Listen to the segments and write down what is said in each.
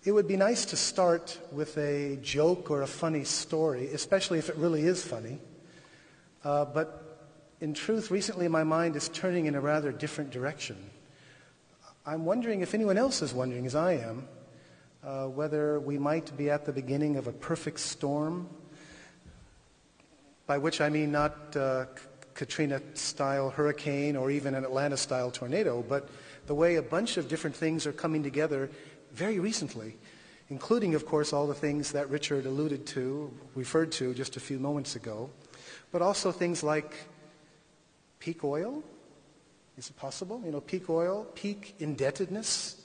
It would be nice to start with a joke or a funny story, especially if it really is funny. But in truth, recently my mind is turning in a rather different direction. I'm wondering if anyone else is wondering, as I am, whether we might be at the beginning of a perfect storm, by which I mean not Katrina-style hurricane or even an Atlanta-style tornado, but the way a bunch of different things are coming together very recently, including, of course, all the things that Richard referred to just a few moments ago, but also things like peak oil. Is it possible? Peak oil, peak indebtedness.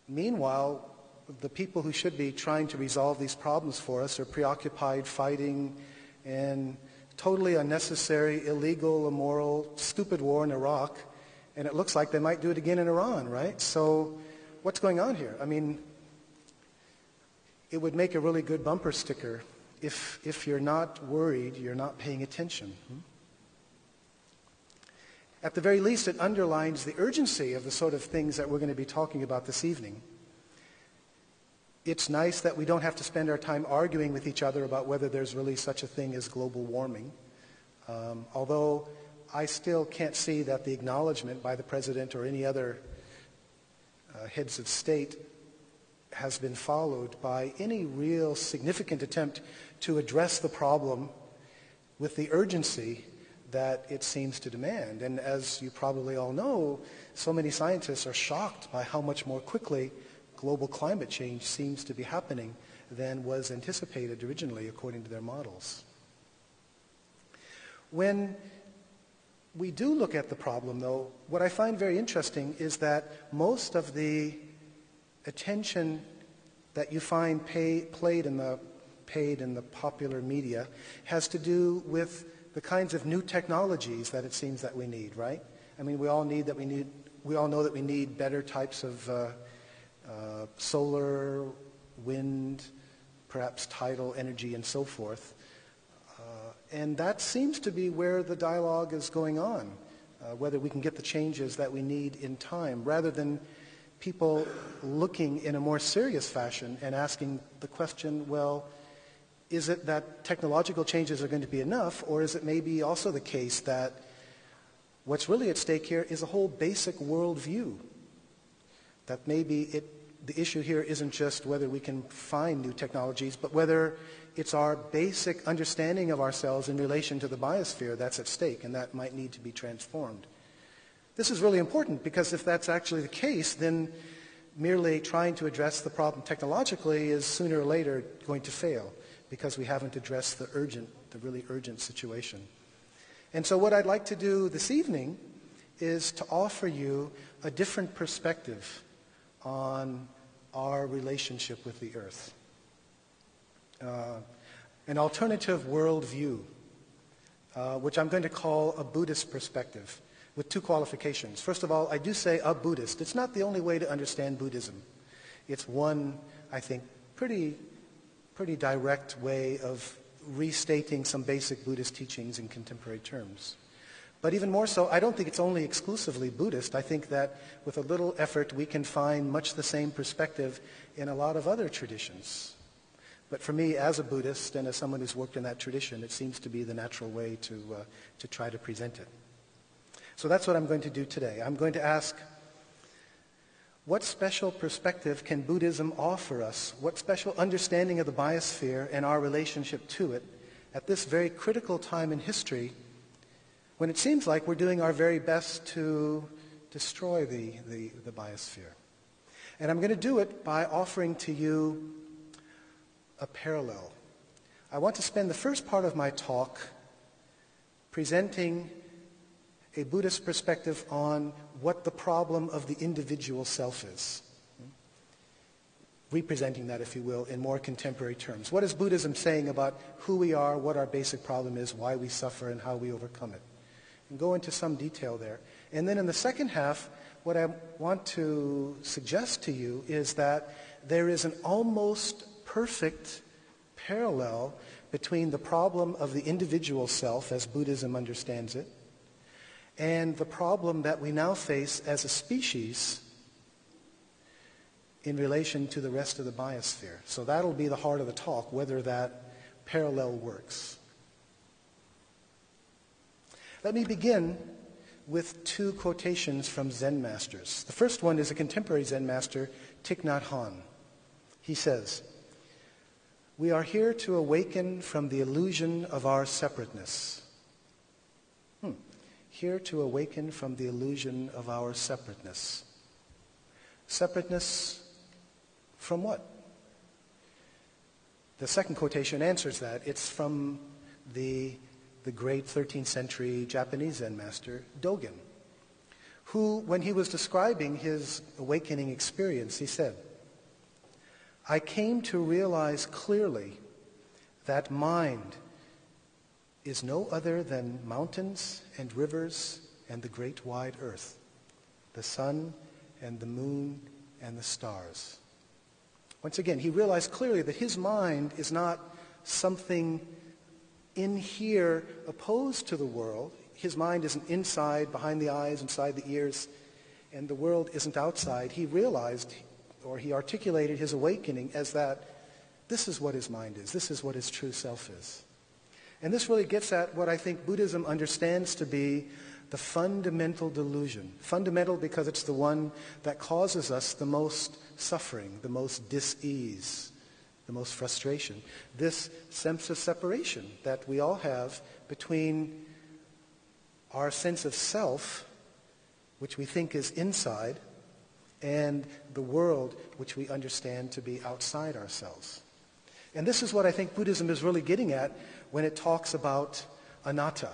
Meanwhile, the people who should be trying to resolve these problems for us are preoccupied fighting in totally unnecessary, illegal, immoral, stupid war in Iraq, and it looks like they might do it again in Iran, right? So what's going on here? I mean, it would make a really good bumper sticker. If you're not worried, you're not paying attention. At the very least, it underlines the urgency of the sort of things that we're going to be talking about this evening. It's nice that we don't have to spend our time arguing with each other about whether there's really such a thing as global warming. Although I still can't see that the acknowledgement by the President or any other heads of state has been followed by any real significant attempt to address the problem with the urgency that it seems to demand. And as you probably all know, so many scientists are shocked by how much more quickly global climate change seems to be happening than was anticipated originally according to their models. When we do look at the problem, though, what I find very interesting is that most of the attention that you find paid in the popular media has to do with the kinds of new technologies that it seems that we need, right? I mean, we all know that we need better types of solar, wind, perhaps tidal energy, and so forth. And that seems to be where the dialogue is going on, whether we can get the changes that we need in time, rather than people looking in a more serious fashion and asking the question, well, is it that technological changes are going to be enough, or is it maybe also the case that what's really at stake here is a whole basic worldview? That maybe the issue here isn't just whether we can find new technologies, but whether it's our basic understanding of ourselves in relation to the biosphere that's at stake, and that might need to be transformed. This is really important, because if that's actually the case, then merely trying to address the problem technologically is sooner or later going to fail, because we haven't addressed the really urgent situation. And so what I'd like to do this evening is to offer you a different perspective on our relationship with the earth. An alternative worldview, which I'm going to call a Buddhist perspective, with two qualifications. First of all, I do say a Buddhist. It's not the only way to understand Buddhism. It's one, I think, pretty direct way of restating some basic Buddhist teachings in contemporary terms. But even more so, I don't think it's only exclusively Buddhist. I think that with a little effort, we can find much the same perspective in a lot of other traditions. But for me, as a Buddhist and as someone who's worked in that tradition, it seems to be the natural way to try to present it. So that's what I'm going to do today. I'm going to ask, what special perspective can Buddhism offer us? What special understanding of the biosphere and our relationship to it at this very critical time in history, when it seems like we're doing our very best to destroy the biosphere? And I'm going to do it by offering to you a parallel. I want to spend the first part of my talk presenting a Buddhist perspective on what the problem of the individual self is. Representing that, if you will, in more contemporary terms. What is Buddhism saying about who we are, what our basic problem is, why we suffer, and how we overcome it? And go into some detail there. And then in the second half, what I want to suggest to you is that there is an almost perfect parallel between the problem of the individual self, as Buddhism understands it, and the problem that we now face as a species in relation to the rest of the biosphere. So that'll be the heart of the talk, whether that parallel works. Let me begin with two quotations from Zen masters. The first one is a contemporary Zen master, Thich Nhat Hanh. He says, "We are here to awaken from the illusion of our separateness." Here to awaken from the illusion of our separateness. Separateness from what? The second quotation answers that. It's from the great 13th century Japanese Zen master, Dogen, who, when he was describing his awakening experience, he said, "I came to realize clearly that mind is no other than mountains and rivers and the great wide earth, the sun and the moon and the stars." Once again, he realized clearly that his mind is not something in here opposed to the world. His mind isn't inside, behind the eyes, inside the ears, and the world isn't outside. He realized, or he articulated his awakening as that this is what his mind is. This is what his true self is. And this really gets at what I think Buddhism understands to be the fundamental delusion. Fundamental because it's the one that causes us the most suffering, the most dis-ease, the most frustration. This sense of separation that we all have between our sense of self, which we think is inside, and the world which we understand to be outside ourselves. And this is what I think Buddhism is really getting at when it talks about anatta.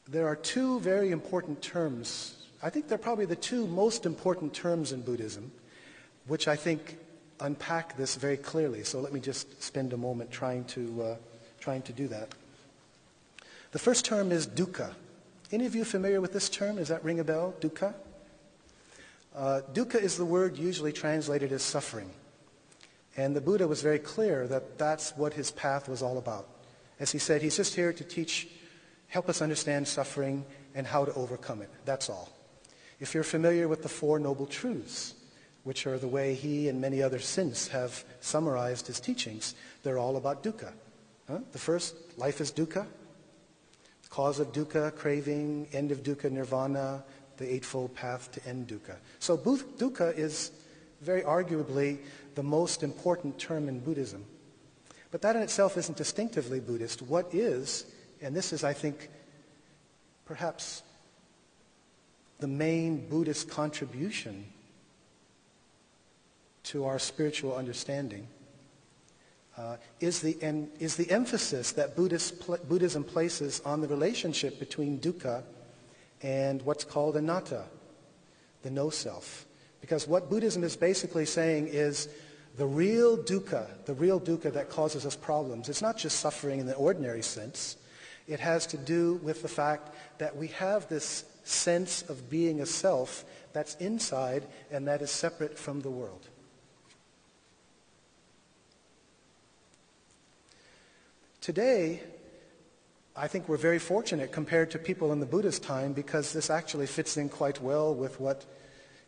There are two very important terms. I think they're probably the two most important terms in Buddhism, which I think unpack this very clearly. So let me just spend a moment trying to do that. The first term is dukkha. Any of you familiar with this term? Does that ring a bell? Dukkha? Dukkha is the word usually translated as suffering. And the Buddha was very clear that that's what his path was all about. As he said, he's just here to help us understand suffering and how to overcome it. That's all. If you're familiar with the Four Noble Truths, which are the way he and many others since have summarized his teachings, they're all about dukkha. The first, life is dukkha. Cause of dukkha, craving, end of dukkha, nirvana, the Eightfold Path to end dukkha. So dukkha is very arguably the most important term in Buddhism. But that in itself isn't distinctively Buddhist. What is, and this is, I think, perhaps the main Buddhist contribution to our spiritual understanding, is the emphasis that Buddhism places on the relationship between dukkha and what's called anatta, the no-self. Because what Buddhism is basically saying is the real dukkha that causes us problems, it's not just suffering in the ordinary sense. It has to do with the fact that we have this sense of being a self that's inside and that is separate from the world. Today, I think we're very fortunate compared to people in the Buddhist time because this actually fits in quite well with what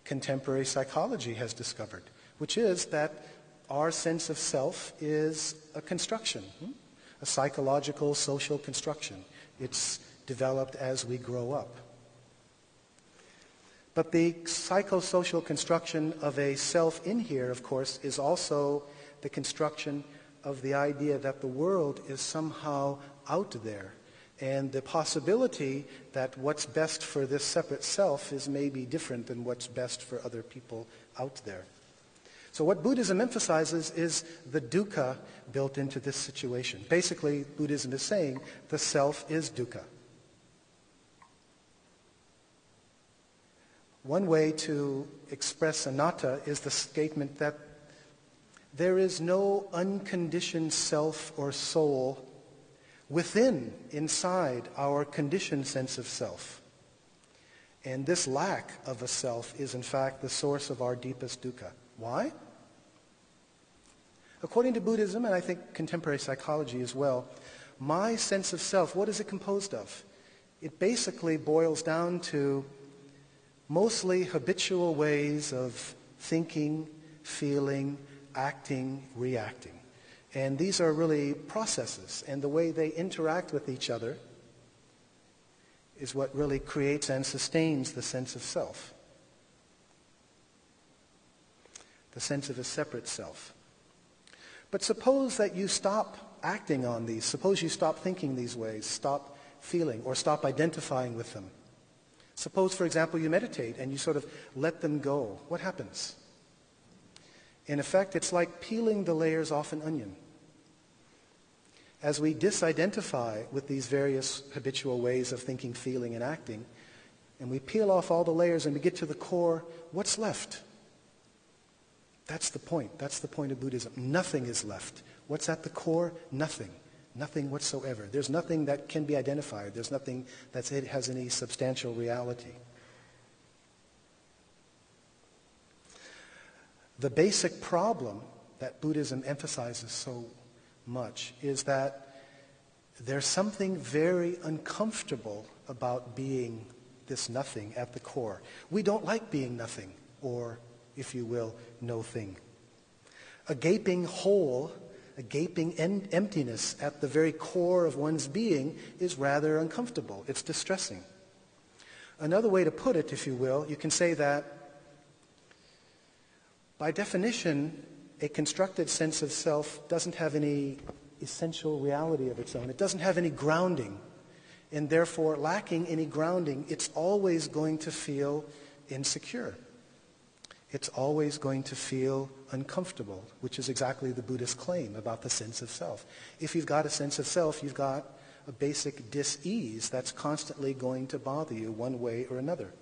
contemporary psychology has discovered, which is that our sense of self is a construction, a psychological, social construction. It's developed as we grow up. But the psychosocial construction of a self in here, of course, is also the construction of the idea that the world is somehow out there, and the possibility that what's best for this separate self is maybe different than what's best for other people out there. So what Buddhism emphasizes is the dukkha built into this situation. Basically, Buddhism is saying the self is dukkha. One way to express anatta is the statement that there is no unconditioned self or soul inside our conditioned sense of self. And this lack of a self is in fact the source of our deepest dukkha. Why? According to Buddhism, and I think contemporary psychology as well, my sense of self, what is it composed of? It basically boils down to mostly habitual ways of thinking, feeling, acting, reacting. And these are really processes, and the way they interact with each other is what really creates and sustains the sense of self, the sense of a separate self. But suppose that you stop acting on these. Suppose you stop thinking these ways, stop feeling, or stop identifying with them. Suppose, for example, you meditate and you sort of let them go. What happens? In effect, it's like peeling the layers off an onion. As we disidentify with these various habitual ways of thinking, feeling, and acting, and we peel off all the layers and we get to the core, what's left? That's the point. That's the point of Buddhism. Nothing is left. What's at the core? Nothing. Nothing whatsoever. There's nothing that can be identified. There's nothing that has any substantial reality. The basic problem that Buddhism emphasizes so much is that there's something very uncomfortable about being this nothing at the core. We don't like being nothing, or, if you will, no thing. A gaping hole, a gaping emptiness at the very core of one's being is rather uncomfortable. It's distressing. Another way to put it, if you will, you can say that by definition, a constructed sense of self doesn't have any essential reality of its own. It doesn't have any grounding. And therefore, lacking any grounding, it's always going to feel insecure. It's always going to feel uncomfortable, which is exactly the Buddhist claim about the sense of self. If you've got a sense of self, you've got a basic dis-ease that's constantly going to bother you one way or another.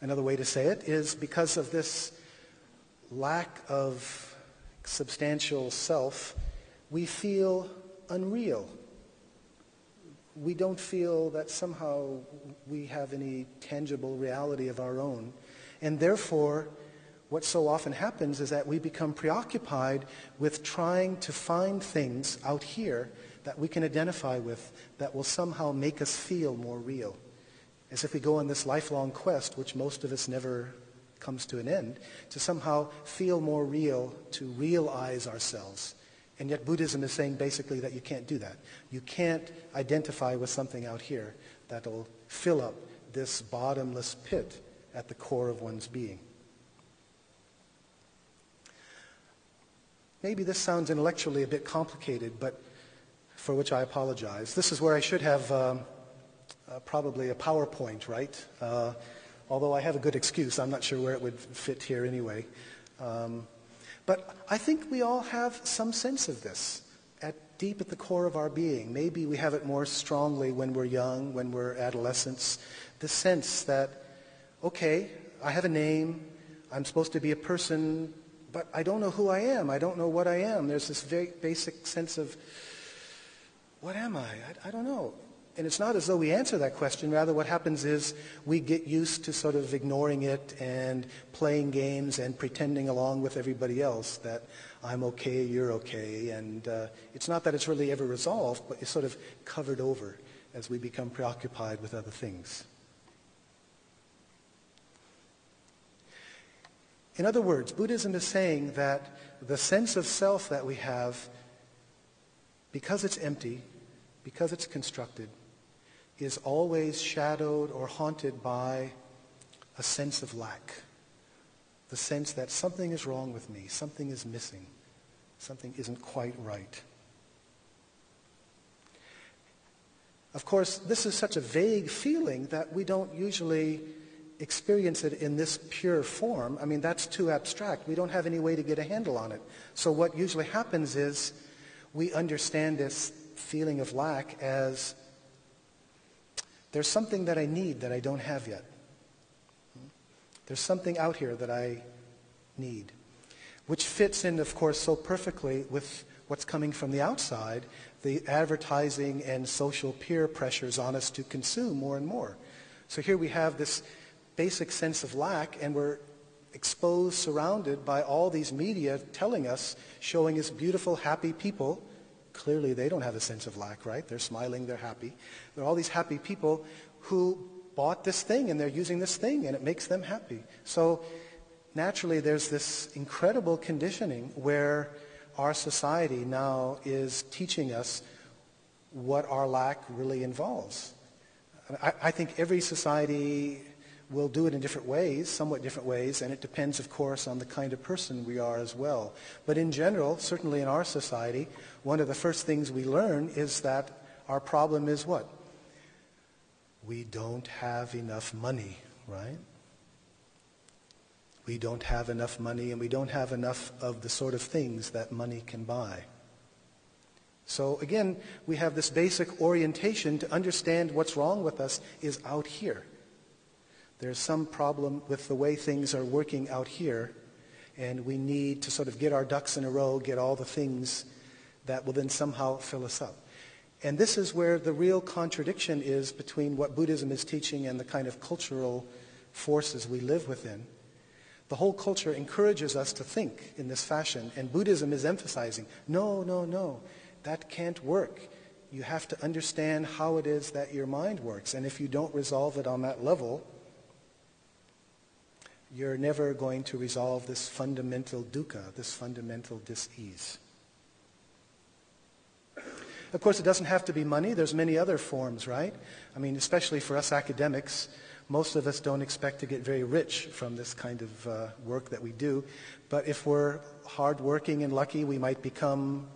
Another way to say it is because of this lack of substantial self, we feel unreal. We don't feel that somehow we have any tangible reality of our own. And therefore, what so often happens is that we become preoccupied with trying to find things out here that we can identify with that will somehow make us feel more real. As if we go on this lifelong quest, which most of us never comes to an end, to somehow feel more real, to realize ourselves. And yet Buddhism is saying basically that you can't do that. You can't identify with something out here that'll fill up this bottomless pit at the core of one's being. Maybe this sounds intellectually a bit complicated, but for which I apologize. This is where I should have probably a PowerPoint, right? Although I have a good excuse, I'm not sure where it would fit here anyway. But I think we all have some sense of this deep at the core of our being. Maybe we have it more strongly when we're young, when we're adolescents. The sense that, okay, I have a name, I'm supposed to be a person, but I don't know who I am. I don't know what I am. There's this very basic sense of, what am I? I don't know. And it's not as though we answer that question. Rather, what happens is we get used to sort of ignoring it and playing games and pretending along with everybody else that I'm okay, you're okay. And it's not that it's really ever resolved, but it's sort of covered over as we become preoccupied with other things. In other words, Buddhism is saying that the sense of self that we have, because it's empty, because it's constructed, is always shadowed or haunted by a sense of lack. The sense that something is wrong with me, something is missing, something isn't quite right. Of course, this is such a vague feeling that we don't usually experience it in this pure form. I mean, that's too abstract. We don't have any way to get a handle on it. So what usually happens is we understand this feeling of lack as there's something that I need that I don't have yet. There's something out here that I need, which fits in, of course, so perfectly with what's coming from the outside, the advertising and social peer pressures on us to consume more and more. So here we have this basic sense of lack, and we're exposed, surrounded by all these media telling us, showing us beautiful, happy people. Clearly they don't have a sense of lack, right? They're smiling, they're happy. There are all these happy people who bought this thing and they're using this thing and it makes them happy. So naturally there's this incredible conditioning where our society now is teaching us what our lack really involves. I think every society will do it in different ways, somewhat different ways, and it depends, of course, on the kind of person we are as well. But in general, certainly in our society, one of the first things we learn is that our problem is what? We don't have enough money, right? We don't have enough money, and we don't have enough of the sort of things that money can buy. So again, we have this basic orientation to understand what's wrong with us is out here. There's some problem with the way things are working out here, and we need to sort of get our ducks in a row, get all the things that will then somehow fill us up. And this is where the real contradiction is between what Buddhism is teaching and the kind of cultural forces we live within. The whole culture encourages us to think in this fashion, and Buddhism is emphasizing, no, that can't work. You have to understand how it is that your mind works, and if you don't resolve it on that level, you're never going to resolve this fundamental dukkha, this fundamental dis-ease. Of course, it doesn't have to be money. There's many other forms, right? I mean, especially for us academics, most of us don't expect to get very rich from this kind of work that we do. But if we're hardworking and lucky, we might become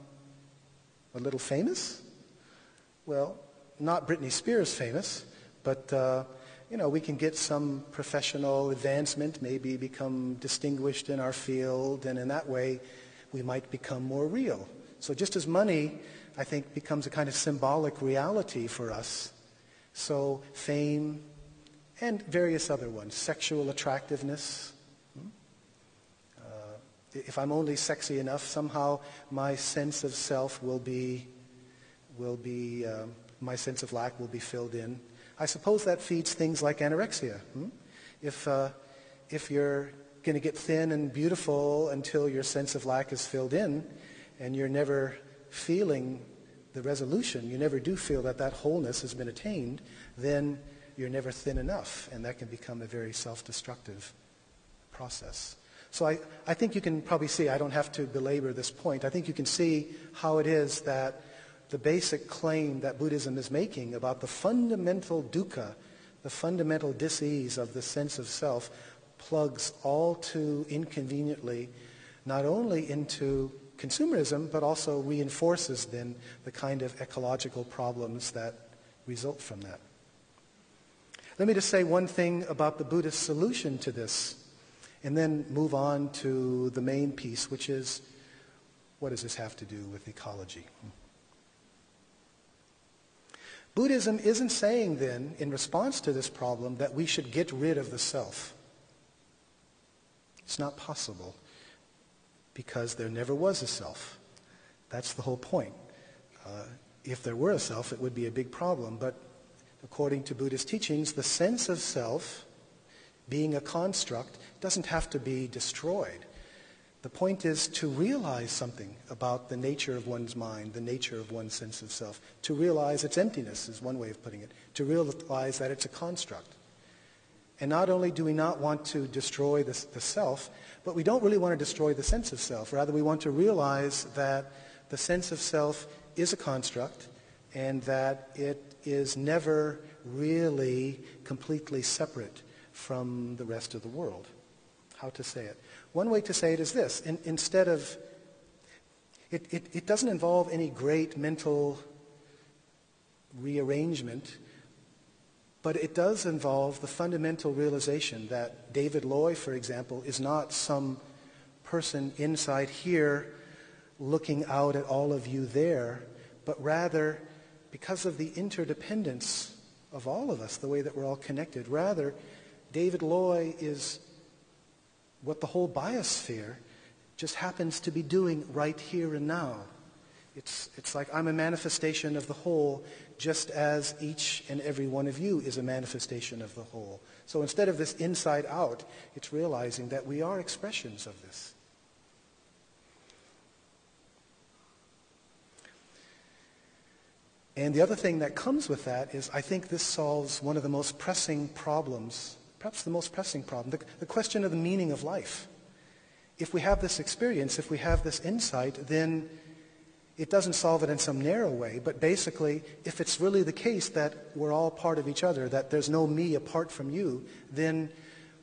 a little famous. Well, not Britney Spears famous, but we can get some professional advancement, maybe become distinguished in our field, and in that way we might become more real. So just as money, I think, becomes a kind of symbolic reality for us, so fame and various other ones, sexual attractiveness. If I'm only sexy enough, somehow my sense of self my sense of lack will be filled in. I suppose that feeds things like anorexia. If you're going to get thin and beautiful until your sense of lack is filled in, and you're never feeling the resolution, you never do feel that wholeness has been attained, then you're never thin enough, and that can become a very self-destructive process. So I think you can probably see, I don't have to belabor this point, I think you can see how it is that the basic claim that Buddhism is making about the fundamental dukkha, the fundamental dis-ease of the sense of self, plugs all too inconveniently not only into consumerism, but also reinforces then the kind of ecological problems that result from that. Let me just say one thing about the Buddhist solution to this, and then move on to the main piece, which is, what does this have to do with ecology? Buddhism isn't saying then, in response to this problem, that we should get rid of the self. It's not possible, because there never was a self. That's the whole point. If there were a self, it would be a big problem, but according to Buddhist teachings, the sense of self, being a construct, doesn't have to be destroyed. The point is to realize something about the nature of one's mind, the nature of one's sense of self. To realize its emptiness is one way of putting it. To realize that it's a construct. And not only do we not want to destroy the self, but we don't really want to destroy the sense of self. Rather, we want to realize that the sense of self is a construct and that it is never really completely separate from the rest of the world. How to say it? One way to say it is this. Instead of, it doesn't involve any great mental rearrangement, but it does involve the fundamental realization that David Loy, for example, is not some person inside here looking out at all of you there, but rather, because of the interdependence of all of us, the way that we're all connected, rather, David Loy is what the whole biosphere just happens to be doing right here and now. It's like I'm a manifestation of the whole, just as each and every one of you is a manifestation of the whole. So instead of this inside out, it's realizing that we are expressions of this. And the other thing that comes with that is I think this solves one of the most pressing problems, perhaps the most pressing problem, the question of the meaning of life. If we have this experience, if we have this insight, then it doesn't solve it in some narrow way, but basically, if it's really the case that we're all part of each other, that there's no me apart from you, then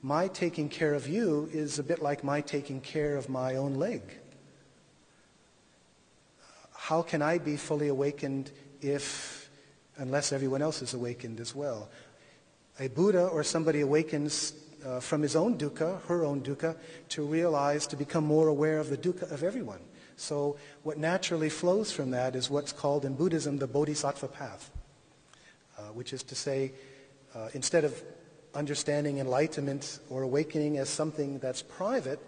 my taking care of you is a bit like my taking care of my own leg. How can I be fully awakened unless everyone else is awakened as well? A Buddha or somebody awakens from his own dukkha, her own dukkha, to realize, to become more aware of the dukkha of everyone. So what naturally flows from that is what's called in Buddhism the Bodhisattva path, which is to say, instead of understanding enlightenment or awakening as something that's private,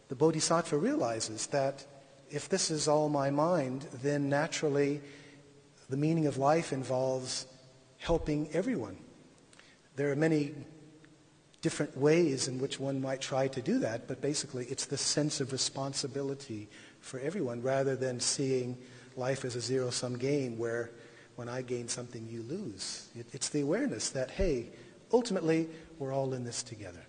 the Bodhisattva realizes that if this is all my mind, then naturally the meaning of life involves helping everyone. There are many different ways in which one might try to do that, but basically it's the sense of responsibility for everyone rather than seeing life as a zero-sum game where when I gain something you lose. It's the awareness that, hey, ultimately we're all in this together.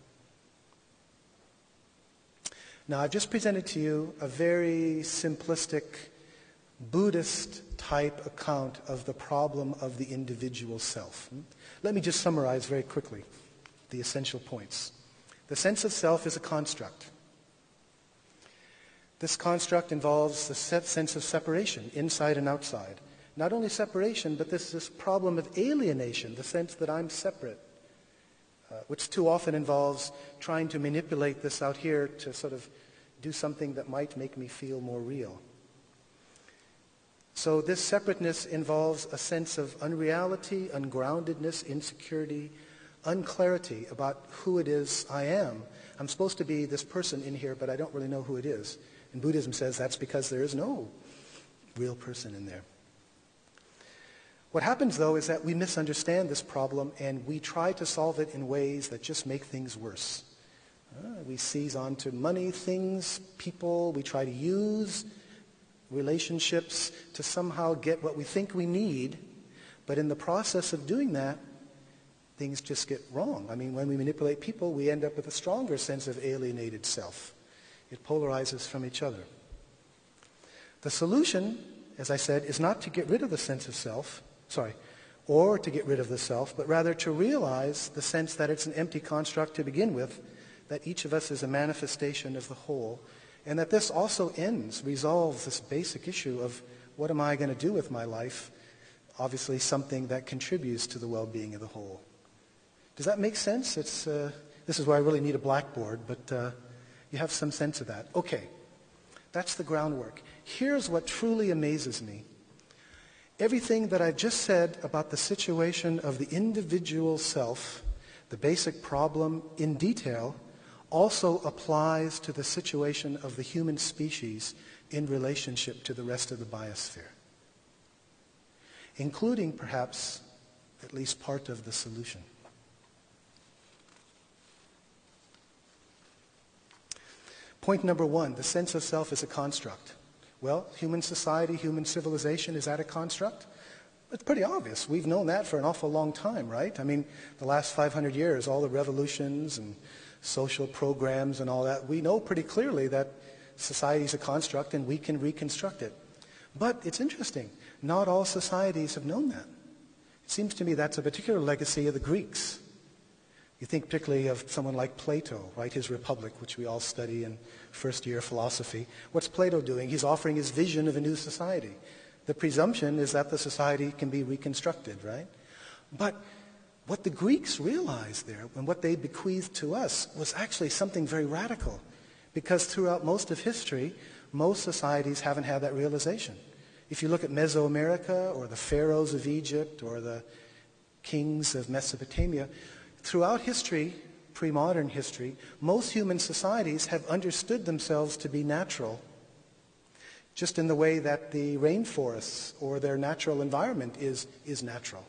Now I've just presented to you a very simplistic Buddhist type account of the problem of the individual self. Let me just summarize very quickly the essential points. The sense of self is a construct. This construct involves the sense of separation, inside and outside. Not only separation, but this problem of alienation, the sense that I'm separate, which too often involves trying to manipulate this out here to sort of do something that might make me feel more real. So this separateness involves a sense of unreality, ungroundedness, insecurity, unclarity about who it is I am. I'm supposed to be this person in here, but I don't really know who it is. And Buddhism says that's because there is no real person in there. What happens, though, is that we misunderstand this problem and we try to solve it in ways that just make things worse. We seize onto money, things, people. We try to use relationships to somehow get what we think we need. But in the process of doing that, things just get wrong. I mean, when we manipulate people, we end up with a stronger sense of alienated self. It polarizes from each other. The solution, as I said, is not to get rid of the sense of self, or to get rid of the self, but rather to realize the sense that it's an empty construct to begin with, that each of us is a manifestation of the whole, and that this also resolves this basic issue of what am I going to do with my life, obviously something that contributes to the well-being of the whole. Does that make sense? This is why I really need a blackboard, but you have some sense of that. Okay, that's the groundwork. Here's what truly amazes me. Everything that I've just said about the situation of the individual self, the basic problem in detail, also applies to the situation of the human species in relationship to the rest of the biosphere, including perhaps at least part of the solution. Point number one, the sense of self is a construct. Well, human society, human civilization, is that a construct? It's pretty obvious. We've known that for an awful long time, right? I mean, the last 500 years, all the revolutions and social programs and all that, we know pretty clearly that society is a construct and we can reconstruct it. But it's interesting. Not all societies have known that. It seems to me that's a particular legacy of the Greeks. You think particularly of someone like Plato, right? His Republic, which we all study in first year philosophy. What's Plato doing? He's offering his vision of a new society. The presumption is that the society can be reconstructed, right? But what the Greeks realized there and what they bequeathed to us was actually something very radical, because throughout most of history, most societies haven't had that realization. If you look at Mesoamerica or the pharaohs of Egypt or the kings of Mesopotamia, throughout history, pre-modern history, most human societies have understood themselves to be natural, just in the way that the rainforests or their natural environment is natural.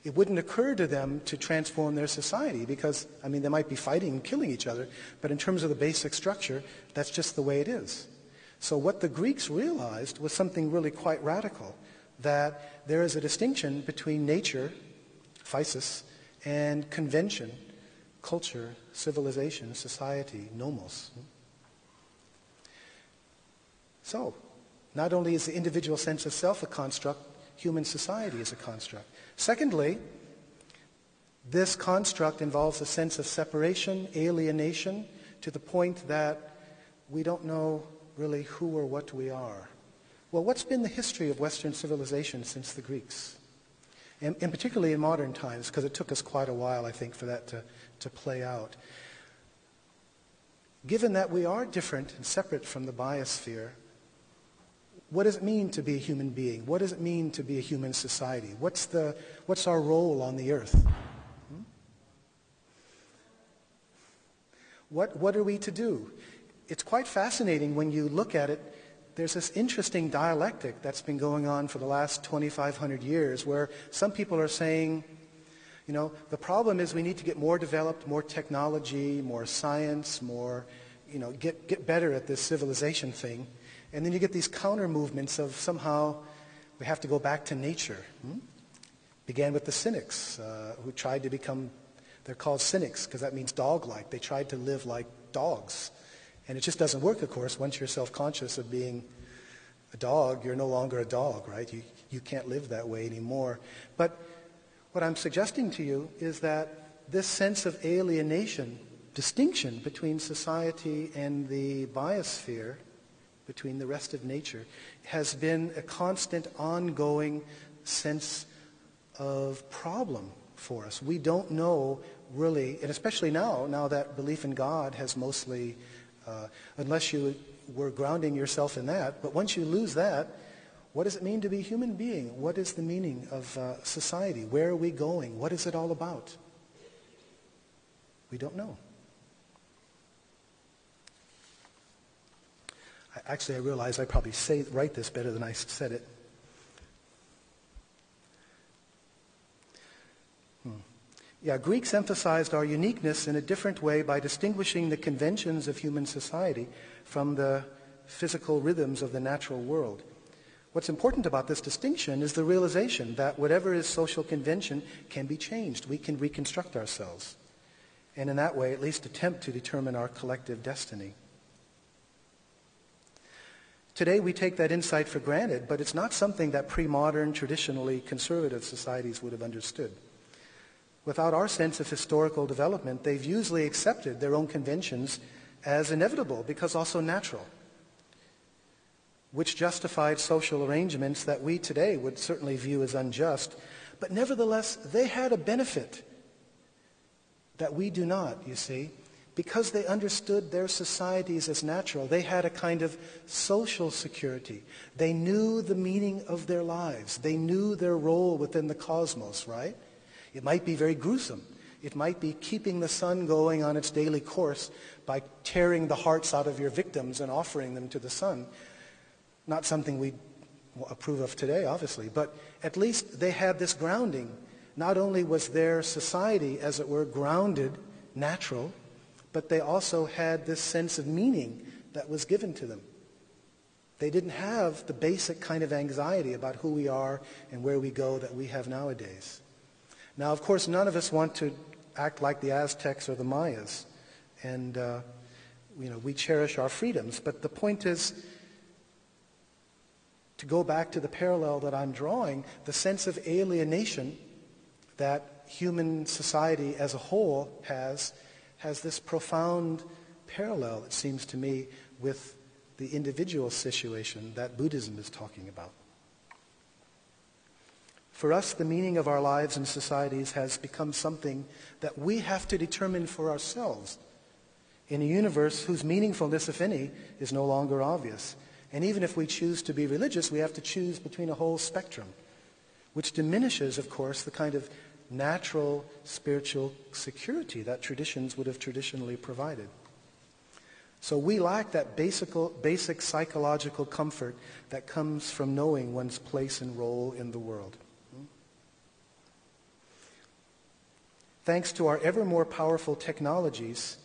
It wouldn't occur to them to transform their society because, I mean, they might be fighting and killing each other, but in terms of the basic structure, that's just the way it is. So what the Greeks realized was something really quite radical. that there is a distinction between nature, physis, and convention, culture, civilization, society, nomos. So, not only is the individual sense of self a construct, human society is a construct. Secondly, this construct involves a sense of separation, alienation, to the point that we don't know really who or what we are. Well, what's been the history of Western civilization since the Greeks? And particularly in modern times, because it took us quite a while, I think, for that to play out. Given that we are different and separate from the biosphere, what does it mean to be a human being? What does it mean to be a human society? What's our role on the earth? What are we to do? It's quite fascinating when you look at it. There's this interesting dialectic that's been going on for the last 2,500 years where some people are saying, the problem is we need to get more developed, more technology, more science, more, get better at this civilization thing. And then you get these counter movements of somehow we have to go back to nature. Began with the Cynics who tried to become, they're called cynics because that means dog-like. They tried to live like dogs. And it just doesn't work, of course. Once you're self-conscious of being a dog, you're no longer a dog, right? You can't live that way anymore. But what I'm suggesting to you is that this sense of alienation, distinction between society and the biosphere, between the rest of nature, has been a constant, ongoing sense of problem for us. We don't know really, and especially now that belief in God has mostly unless you were grounding yourself in that. But once you lose that, what does it mean to be a human being? What is the meaning of society? Where are we going? What is it all about? We don't know. I realize I probably write this better than I said it. Yeah, Greeks emphasized our uniqueness in a different way by distinguishing the conventions of human society from the physical rhythms of the natural world. What's important about this distinction is the realization that whatever is social convention can be changed. We can reconstruct ourselves. And in that way, at least attempt to determine our collective destiny. Today, we take that insight for granted, but it's not something that pre-modern, traditionally conservative societies would have understood. Without our sense of historical development, they've usually accepted their own conventions as inevitable because also natural, which justified social arrangements that we today would certainly view as unjust. But nevertheless, they had a benefit that we do not, you see. Because they understood their societies as natural, they had a kind of social security. They knew the meaning of their lives. They knew their role within the cosmos, right? It might be very gruesome. It might be keeping the sun going on its daily course by tearing the hearts out of your victims and offering them to the sun. Not something we approve of today, obviously, but at least they had this grounding. Not only was their society, as it were, grounded, natural, but they also had this sense of meaning that was given to them. They didn't have the basic kind of anxiety about who we are and where we go that we have nowadays. Now, of course, none of us want to act like the Aztecs or the Mayas, and we cherish our freedoms. But the point is, to go back to the parallel that I'm drawing, the sense of alienation that human society as a whole has this profound parallel, it seems to me, with the individual situation that Buddhism is talking about. For us, the meaning of our lives and societies has become something that we have to determine for ourselves in a universe whose meaningfulness, if any, is no longer obvious. And even if we choose to be religious, we have to choose between a whole spectrum, which diminishes, of course, the kind of natural spiritual security that traditions would have traditionally provided. So we lack that basic psychological comfort that comes from knowing one's place and role in the world. Thanks to our ever more powerful technologies,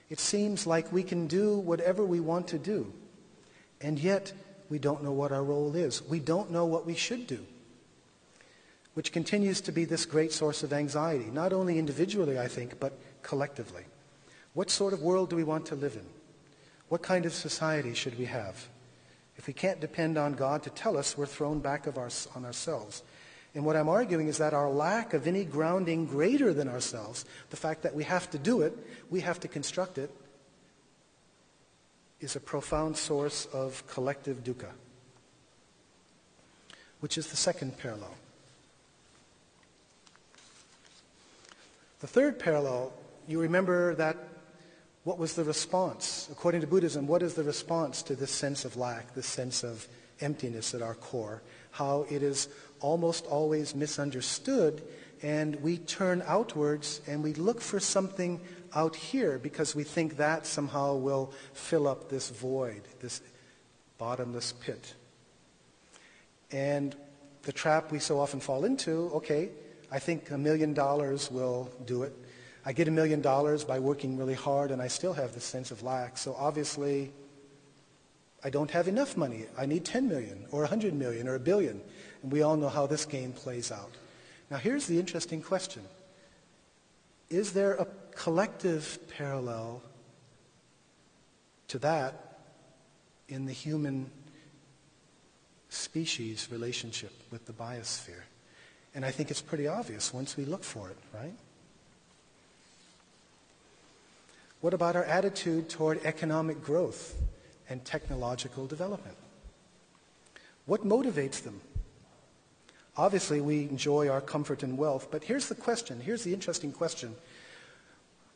it seems like we can do whatever we want to do. And yet, we don't know what our role is. We don't know what we should do. which continues to be this great source of anxiety, not only individually, I think, but collectively. What sort of world do we want to live in? What kind of society should we have? If we can't depend on God to tell us, we're thrown back on ourselves. And what I'm arguing is that our lack of any grounding greater than ourselves, the fact that we have to do it, we have to construct it, is a profound source of collective dukkha, which is the second parallel. The third parallel, you remember that what was the response? According to Buddhism, what is the response to this sense of lack, this sense of emptiness at our core? How it is almost always misunderstood, and we turn outwards and we look for something out here because we think that somehow will fill up this void, this bottomless pit. And the trap we so often fall into, okay, I think $1 million will do it. I get $1 million by working really hard, and I still have this sense of lack. So obviously, I don't have enough money. I need 10 million, or 100 million, or 1 billion. And we all know how this game plays out. Now here's the interesting question. Is there a collective parallel to that in the human species relationship with the biosphere? And I think it's pretty obvious once we look for it, right? What about our attitude toward economic growth and technological development? What motivates them? Obviously, we enjoy our comfort and wealth, but here's the question, here's the interesting question,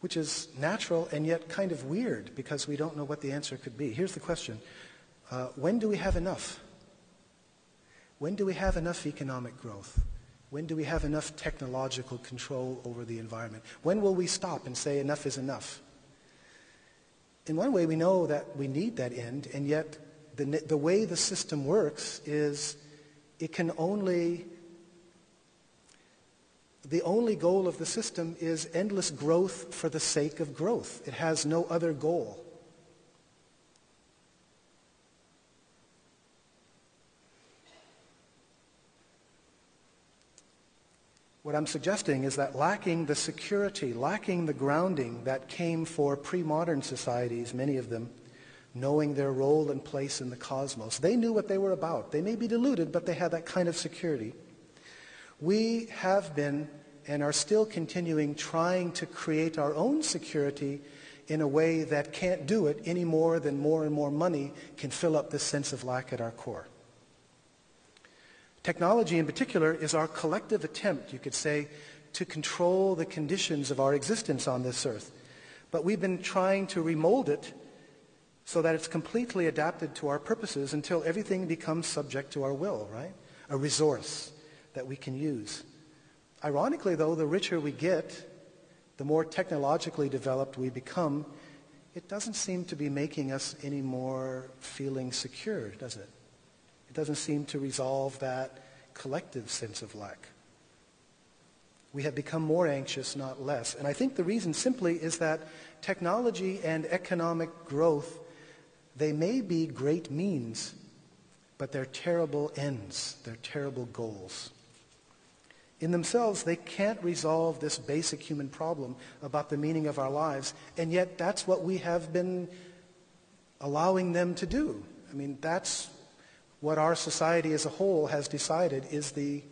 which is natural and yet kind of weird because we don't know what the answer could be. Here's the question. When do we have enough? When do we have enough economic growth? When do we have enough technological control over the environment? When will we stop and say enough is enough? In one way, we know that we need that end, and yet the way the system works is it can only, the only goal of the system is endless growth for the sake of growth. It has no other goal. What I'm suggesting is that lacking the security, lacking the grounding that came for pre-modern societies, many of them, knowing their role and place in the cosmos. They knew what they were about. They may be deluded, but they had that kind of security. We have been and are still continuing trying to create our own security in a way that can't do it any more than more and more money can fill up this sense of lack at our core. Technology in particular is our collective attempt, you could say, to control the conditions of our existence on this earth. But we've been trying to remold it so that it's completely adapted to our purposes until everything becomes subject to our will, right? A resource that we can use. Ironically, though, the richer we get, the more technologically developed we become, it doesn't seem to be making us any more feeling secure, does it? It doesn't seem to resolve that collective sense of lack. We have become more anxious, not less. And I think the reason simply is that technology and economic growth, they may be great means, but they're terrible ends. They're terrible goals. In themselves, they can't resolve this basic human problem about the meaning of our lives, and yet that's what we have been allowing them to do. I mean, that's what our society as a whole has decided is the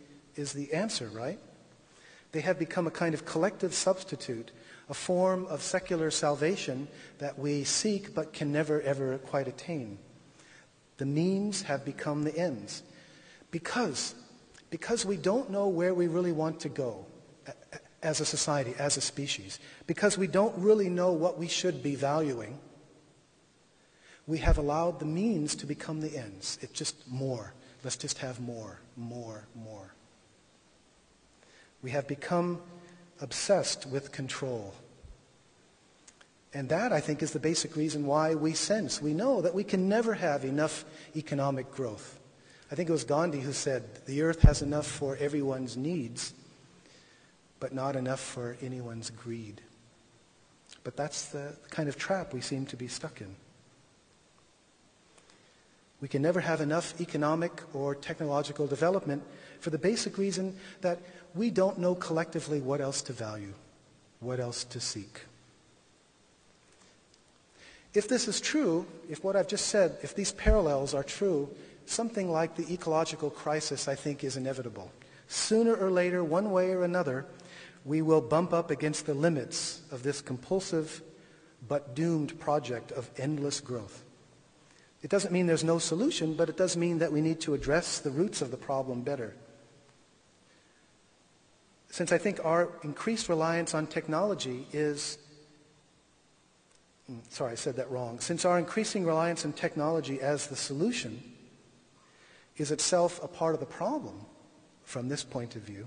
answer, right? They have become a kind of collective substitute, a form of secular salvation that we seek but can never, ever quite attain. The means have become the ends. Because we don't know where we really want to go as a society, as a species. Because we don't really know what we should be valuing. We have allowed the means to become the ends. It's just more. Let's just have more, more, more. We have become obsessed with control. And that, I think, is the basic reason why we know that we can never have enough economic growth. I think it was Gandhi who said, the earth has enough for everyone's needs, but not enough for anyone's greed. But that's the kind of trap we seem to be stuck in. We can never have enough economic or technological development for the basic reason that we don't know collectively what else to value, what else to seek. If this is true, if what I've just said, if these parallels are true, something like the ecological crisis, I think, is inevitable. Sooner or later, one way or another, we will bump up against the limits of this compulsive but doomed project of endless growth. It doesn't mean there's no solution, but it does mean that we need to address the roots of the problem better. Since I think our increased reliance on technology is... Sorry, I said that wrong. Since our increasing reliance on technology as the solution is itself a part of the problem from this point of view,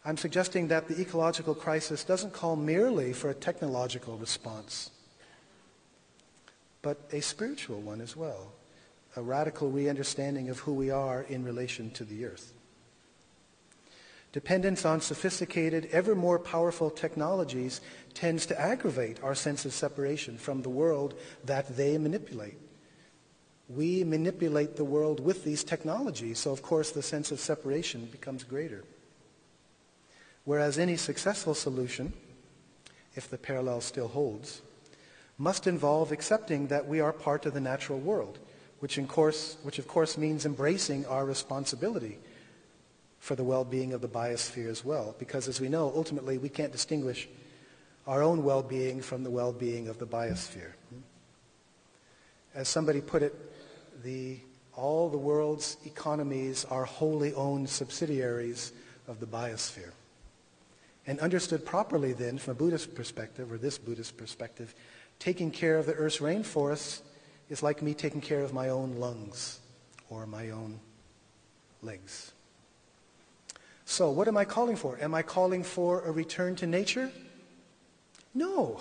I'm suggesting that the ecological crisis doesn't call merely for a technological response, but a spiritual one as well, a radical re-understanding of who we are in relation to the earth. Dependence on sophisticated, ever more powerful technologies tends to aggravate our sense of separation from the world that they manipulate. We manipulate the world with these technologies, so of course the sense of separation becomes greater. Whereas any successful solution, if the parallel still holds, must involve accepting that we are part of the natural world, which of course means embracing our responsibility for the well-being of the biosphere as well, because as we know, ultimately we can't distinguish our own well-being from the well-being of the biosphere. As somebody put it, all the world's economies are wholly owned subsidiaries of the biosphere. And understood properly then, from a Buddhist perspective, or this Buddhist perspective, taking care of the Earth's rainforests is like me taking care of my own lungs or my own legs. So what am I calling for? Am I calling for a return to nature? No.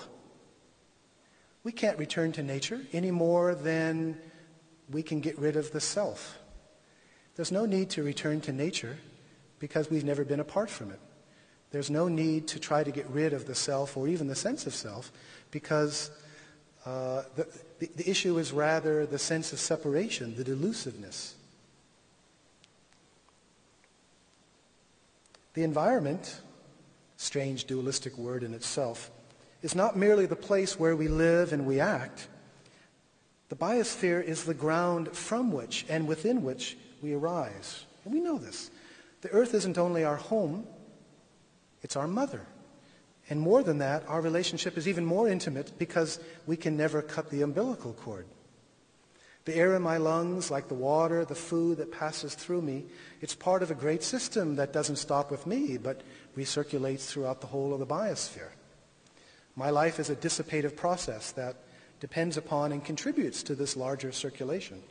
We can't return to nature any more than we can get rid of the self. There's no need to return to nature because we've never been apart from it. There's no need to try to get rid of the self or even the sense of self because the issue is rather the sense of separation, the delusiveness. The environment, strange dualistic word in itself, is not merely the place where we live and we act. The biosphere is the ground from which and within which we arise. And we know this. The earth isn't only our home, it's our mother. And more than that, our relationship is even more intimate because we can never cut the umbilical cord. The air in my lungs, like the water, the food that passes through me, it's part of a great system that doesn't stop with me, but recirculates throughout the whole of the biosphere. My life is a dissipative process that depends upon and contributes to this larger circulation.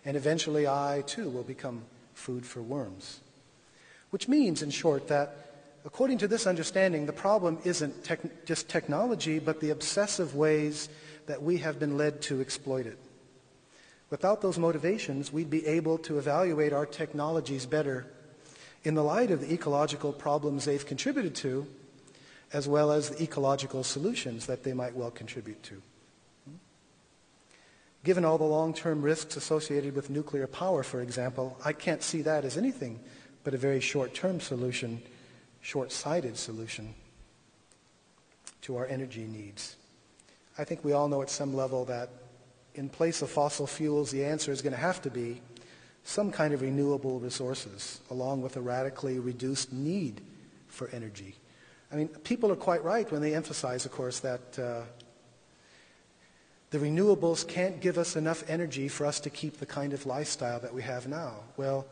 And eventually I, too, will become food for worms. Which means, in short, that according to this understanding, the problem isn't just technology, but the obsessive ways that we have been led to exploit it. Without those motivations, we'd be able to evaluate our technologies better in the light of the ecological problems they've contributed to, as well as the ecological solutions that they might well contribute to. Given all the long-term risks associated with nuclear power, for example, I can't see that as anything but a very short-term solution, short-sighted solution to our energy needs. I think we all know at some level that in place of fossil fuels, the answer is going to have to be some kind of renewable resources, along with a radically reduced need for energy. I mean, people are quite right when they emphasize, of course, that the renewables can't give us enough energy for us to keep the kind of lifestyle that we have now. Well,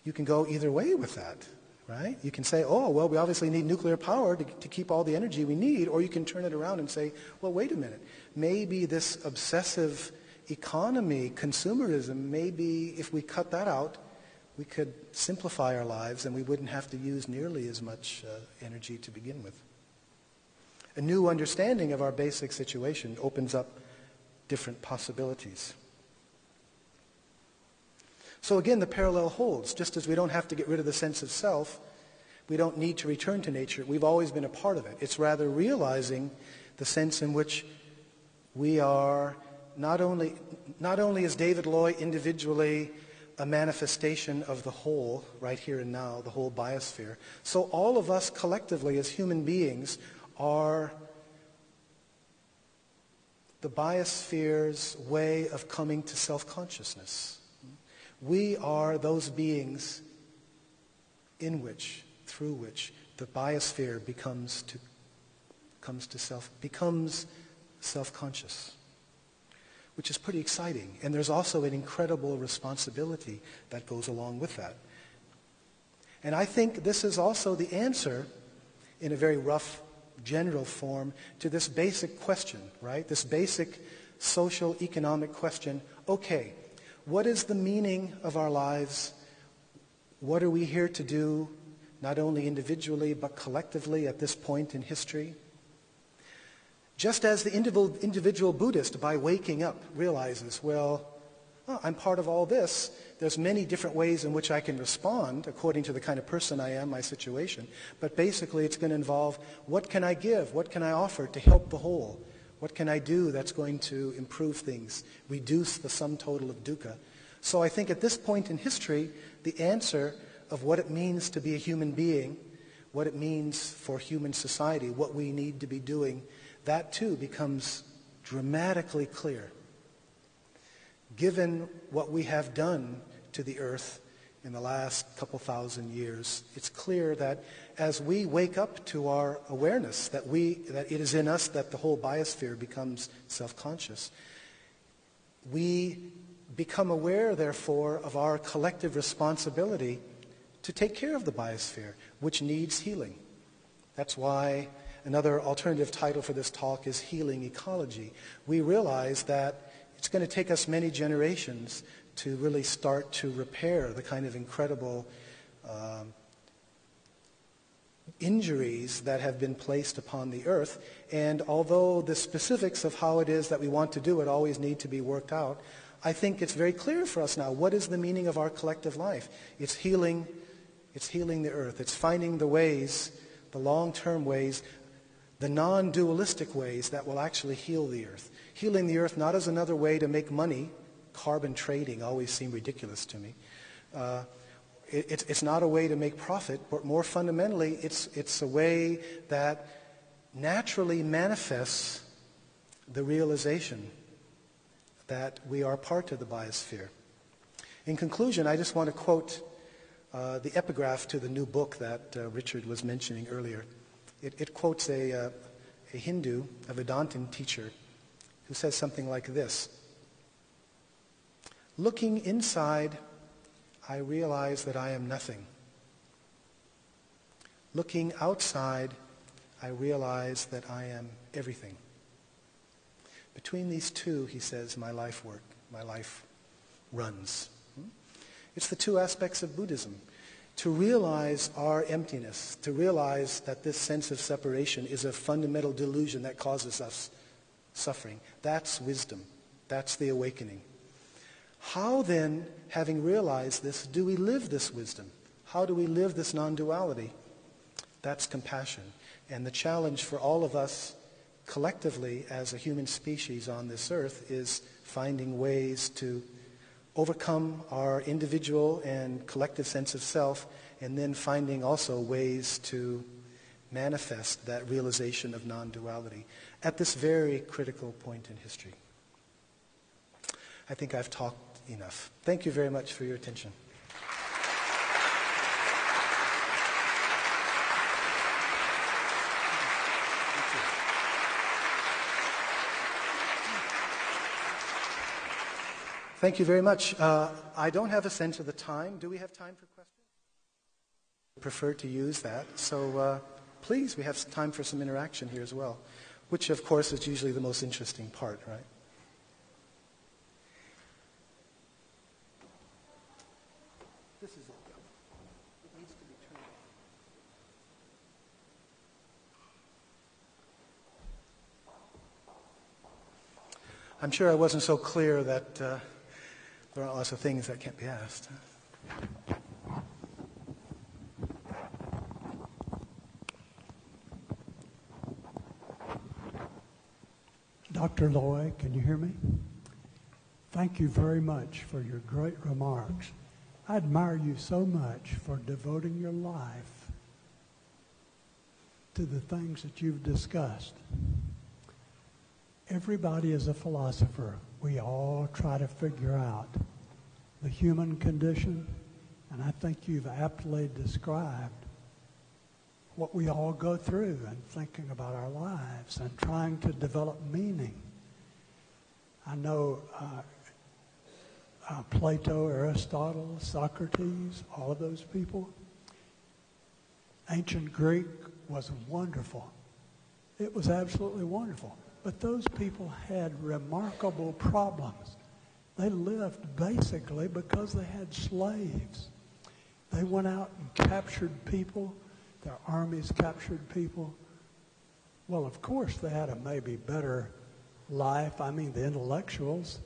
you can go either way with that, right? You can say, oh, well, we obviously need nuclear power to keep all the energy we need, or you can turn it around and say, well, wait a minute. Maybe this obsessive economy, consumerism, maybe if we cut that out, we could simplify our lives and we wouldn't have to use nearly as much energy to begin with. A new understanding of our basic situation opens up different possibilities. So again, the parallel holds. Just as we don't have to get rid of the sense of self, we don't need to return to nature. We've always been a part of it. It's rather realizing the sense in which we are not only is David Loy individually a manifestation of the whole, right here and now, the whole biosphere, so all of us collectively as human beings are the biosphere's way of coming to self-consciousness. We are those beings in which, through which, the biosphere becomes self-conscious, which is pretty exciting. And there's also an incredible responsibility that goes along with that. And I think this is also the answer, in a very rough, general form, to this basic question, right? This basic social, economic question. Okay, what is the meaning of our lives? What are we here to do, not only individually, but collectively at this point in history? Just as the individual Buddhist, by waking up, realizes, well, I'm part of all this. There's many different ways in which I can respond according to the kind of person I am, my situation. But basically it's going to involve, what can I give? What can I offer to help the whole? What can I do that's going to improve things, reduce the sum total of dukkha? So I think at this point in history, the answer of what it means to be a human being, what it means for human society, what we need to be doing, that too becomes dramatically clear. Given what we have done to the earth in the last couple thousand years, it's clear that as we wake up to our awareness that it is in us that the whole biosphere becomes self-conscious, we become aware, therefore, of our collective responsibility to take care of the biosphere, which needs healing. That's why another alternative title for this talk is Healing Ecology. We realize that it's going to take us many generations to really start to repair the kind of incredible injuries that have been placed upon the earth. And although the specifics of how it is that we want to do it always need to be worked out, I think it's very clear for us now what is the meaning of our collective life. It's healing the earth. It's finding the ways, the long-term ways, the non-dualistic ways that will actually heal the earth. Healing the earth not as another way to make money. Carbon trading always seemed ridiculous to me. It's not a way to make profit, but more fundamentally, it's a way that naturally manifests the realization that we are part of the biosphere. In conclusion, I just want to quote the epigraph to the new book that Richard was mentioning earlier. It quotes a Hindu, a Vedantin teacher, who says something like this: "Looking inside, I realize that I am nothing. Looking outside, I realize that I am everything. Between these two," he says, my life runs. It's the two aspects of Buddhism. To realize our emptiness, to realize that this sense of separation is a fundamental delusion that causes us suffering. That's wisdom. That's the awakening. How then, having realized this, do we live this wisdom? How do we live this non-duality? That's compassion. And the challenge for all of us collectively as a human species on this earth is finding ways to overcome our individual and collective sense of self, and then finding also ways to manifest that realization of non-duality at this very critical point in history. I think I've talked enough. Thank you very much for your attention. Thank you very much. I don't have a sense of the time. Do we have time for questions? I prefer to use that. So please, we have time for some interaction here as well, which of course is usually the most interesting part, right? This is it. It needs to be turned on. I'm sure I wasn't so clear that there are lots of things that can't be asked. Dr. Loy, can you hear me? Thank you very much for your great remarks. I admire you so much for devoting your life to the things that you've discussed. Everybody is a philosopher. We all try to figure out the human condition, and I think you've aptly described what we all go through in thinking about our lives and trying to develop meaning. I know Plato, Aristotle, Socrates, all of those people. Ancient Greek was wonderful. It was absolutely wonderful. But those people had remarkable problems. They lived basically because they had slaves. They went out and captured people. Their armies captured people. Well, of course, they had a maybe better life, I mean the intellectuals,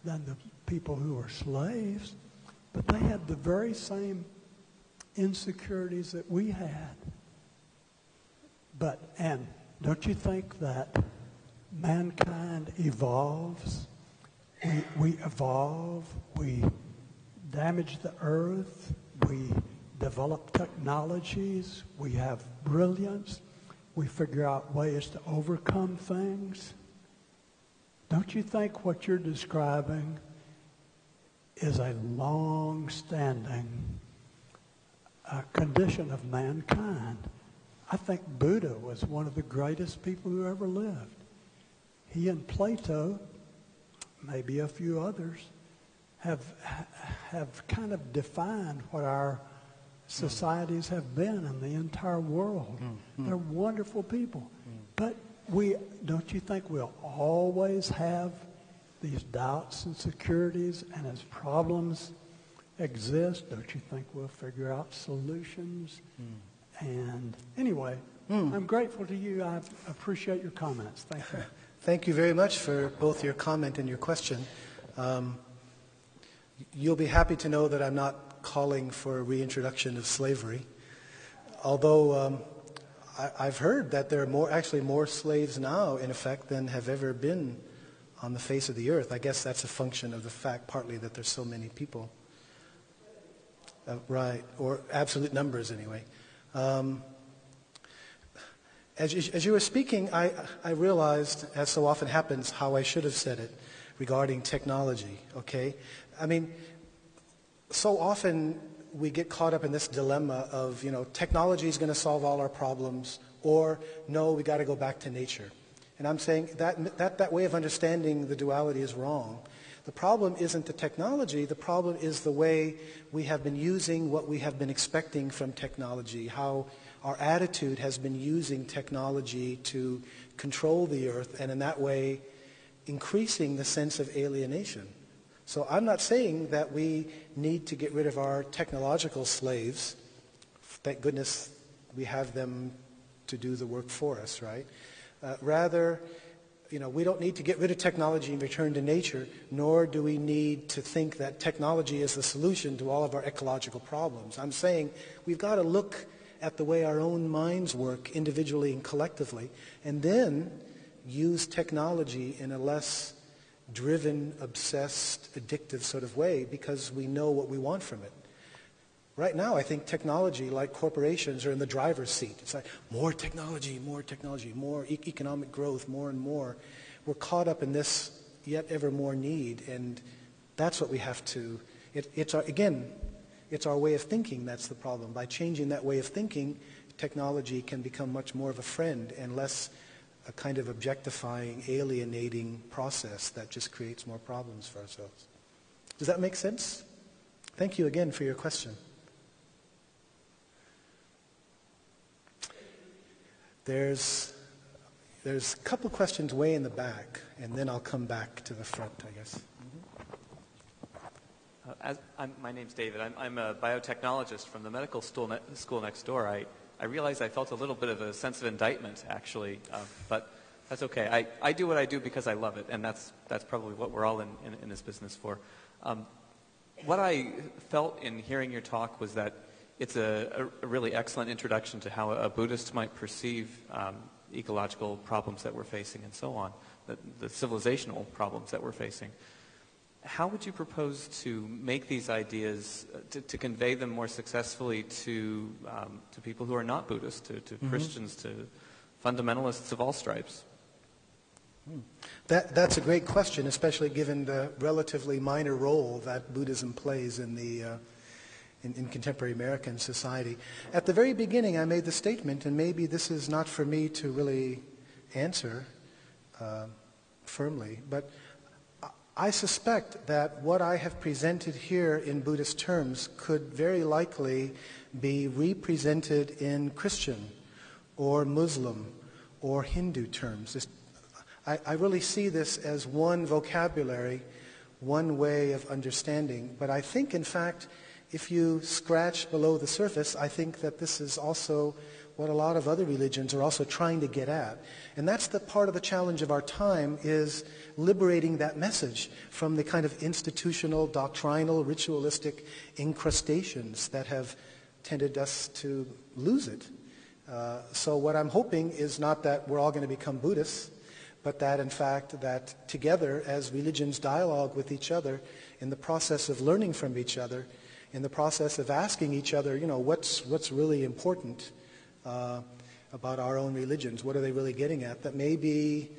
than the people who were slaves. But they had the very same insecurities that we had. And don't you think that mankind evolves? We evolve, we damage the earth, we develop technologies, we have brilliance, we figure out ways to overcome things. Don't you think what you're describing is a long-standing condition of mankind? I think Buddha was one of the greatest people who ever lived. He and Plato, maybe a few others, have kind of defined what our societies have been in the entire world. They're wonderful people. But don't you think we'll always have these doubts and insecurities, and as problems exist, don't you think we'll figure out solutions? And anyway, I'm grateful to you. I appreciate your comments. Thank you. Thank you very much for both your comment and your question. You'll be happy to know that I'm not calling for a reintroduction of slavery, although I've heard that there are actually more slaves now, in effect, than have ever been on the face of the earth. I guess that's a function of the fact, partly, that there's so many people. Right, or absolute numbers, anyway. As you were speaking, I realized, as so often happens, how I should have said it regarding technology, okay? I mean, so often we get caught up in this dilemma of, technology is going to solve all our problems, or no, we got to go back to nature. And I'm saying that way of understanding the duality is wrong. The problem isn't the technology. The problem is the way we have been using what we have been expecting from technology, how our attitude has been using technology to control the earth, and in that way increasing the sense of alienation. So I'm not saying that we need to get rid of our technological slaves. Thank goodness we have them to do the work for us, right? Rather, we don't need to get rid of technology and return to nature, nor do we need to think that technology is the solution to all of our ecological problems. I'm saying we've got to look at the way our own minds work individually and collectively, and then use technology in a less driven, obsessed, addictive sort of way, because we know what we want from it. Right now, I think technology, like corporations, are in the driver's seat. It's like more technology, more economic growth, more and more. We're caught up in this yet ever more need, and that's what we have to. It's our way of thinking that's the problem. By changing that way of thinking, technology can become much more of a friend and less a kind of objectifying, alienating process that just creates more problems for ourselves. Does that make sense? Thank you again for your question. There's a couple questions way in the back, and then I'll come back to the front, I guess. My name's David. I'm a biotechnologist from the medical school next door. I realized I felt a little bit of a sense of indictment, actually, but that's okay. I do what I do because I love it, and that's probably what we're all in this business for. What I felt in hearing your talk was that it's a really excellent introduction to how a Buddhist might perceive ecological problems that we're facing and so on, the civilizational problems that we're facing. how would you propose to make these ideas, to convey them more successfully to people who are not Buddhist, to Christians, to fundamentalists of all stripes? That's a great question, especially given the relatively minor role that Buddhism plays in in contemporary American society. At the very beginning, I made the statement, and maybe this is not for me to really answer firmly, but I suspect that what I have presented here in Buddhist terms could very likely be represented in Christian or Muslim or Hindu terms. I really see this as one vocabulary, one way of understanding. But I think, in fact, if you scratch below the surface, I think that this is also what a lot of other religions are also trying to get at. And that's the part of the challenge of our time, is liberating that message from the kind of institutional, doctrinal, ritualistic incrustations that have tended us to lose it. So what I'm hoping is not that we're all going to become Buddhists, but that, in fact, that together as religions dialogue with each other in the process of learning from each other, in the process of asking each other, what's really important about our own religions, what are they really getting at, that maybe,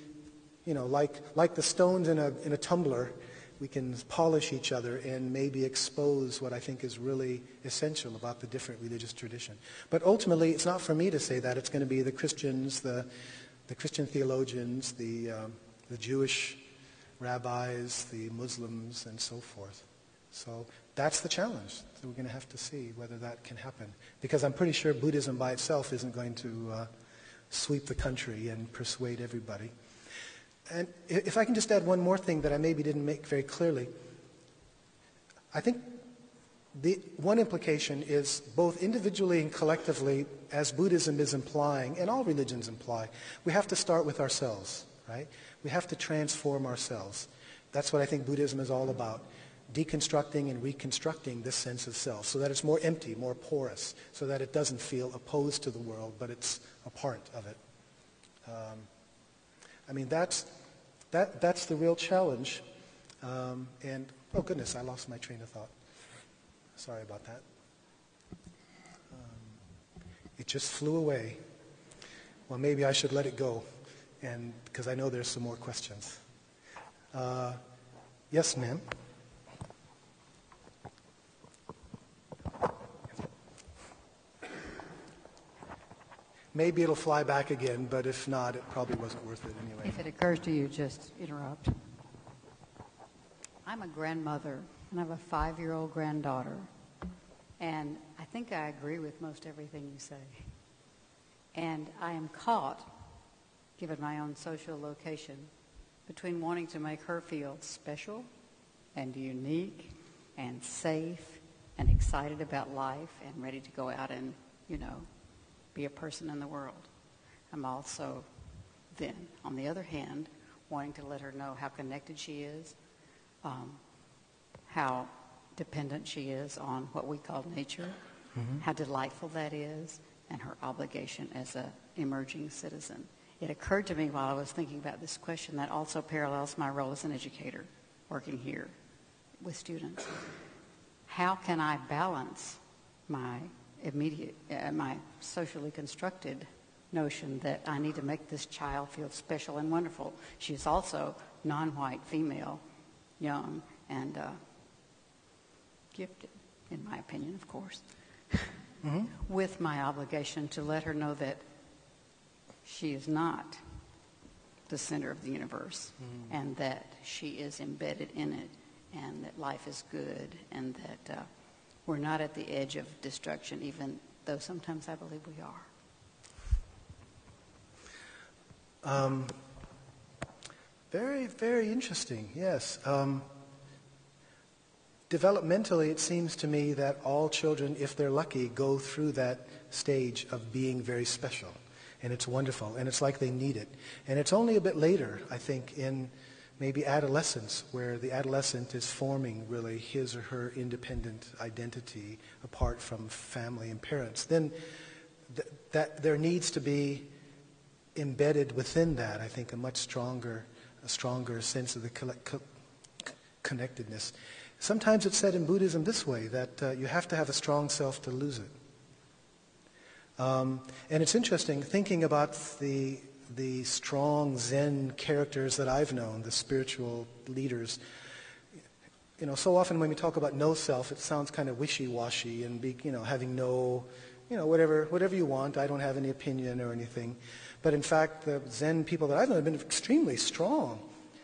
like the stones in a tumbler, we can polish each other and maybe expose what I think is really essential about the different religious tradition. But ultimately, it's not for me to say that. It's going to be the Christians, the Christian theologians, the Jewish rabbis, the Muslims, and so forth. So that's the challenge. So we're going to have to see whether that can happen. Because I'm pretty sure Buddhism by itself isn't going to sweep the country and persuade everybody. And if I can just add one more thing that I maybe didn't make very clearly. I think the one implication is both individually and collectively, as Buddhism is implying, and all religions imply, we have to start with ourselves, right? We have to transform ourselves. That's what I think Buddhism is all about. Deconstructing and reconstructing this sense of self so that it's more empty, more porous, so that it doesn't feel opposed to the world, but it's a part of it. That's the real challenge. And, oh goodness, I lost my train of thought. Sorry about that. It just flew away. Well, maybe I should let it go, and because I know there's some more questions. Yes, ma'am. Maybe it'll fly back again, but if not, it probably wasn't worth it anyway. If it occurs to you, just interrupt. I'm a grandmother, and I have a 5-year-old granddaughter. And I think I agree with most everything you say. And I am caught, given my own social location, between wanting to make her feel special and unique and safe and excited about life and ready to go out and, be a person in the world. I'm also then, on the other hand, wanting to let her know how connected she is, how dependent she is on what we call nature, how delightful that is, and her obligation as an emerging citizen. It occurred to me while I was thinking about this question that also parallels my role as an educator working here with students. How can I balance my my socially constructed notion that I need to make this child feel special and wonderful? She's also non-white, female, young, and gifted, in my opinion, of course, with my obligation to let her know that she is not the center of the universe, and that she is embedded in it, and that life is good, and that we're not at the edge of destruction, even though sometimes I believe we are. Very, very interesting, yes. Developmentally, it seems to me that all children, if they're lucky, go through that stage of being very special. And it's wonderful, and it's like they need it. And it's only a bit later, I think, in maybe adolescence, where the adolescent is forming really his or her independent identity apart from family and parents. Then that there needs to be embedded within that, I think, a much stronger sense of the connectedness. Sometimes it's said in Buddhism this way, that you have to have a strong self to lose it. And it's interesting, thinking about the strong Zen characters that I've known, the spiritual leaders. You know, so often when we talk about no self, it sounds kind of wishy-washy and having no, whatever you want. I don't have any opinion or anything. But in fact, the Zen people that I've known have been extremely strong.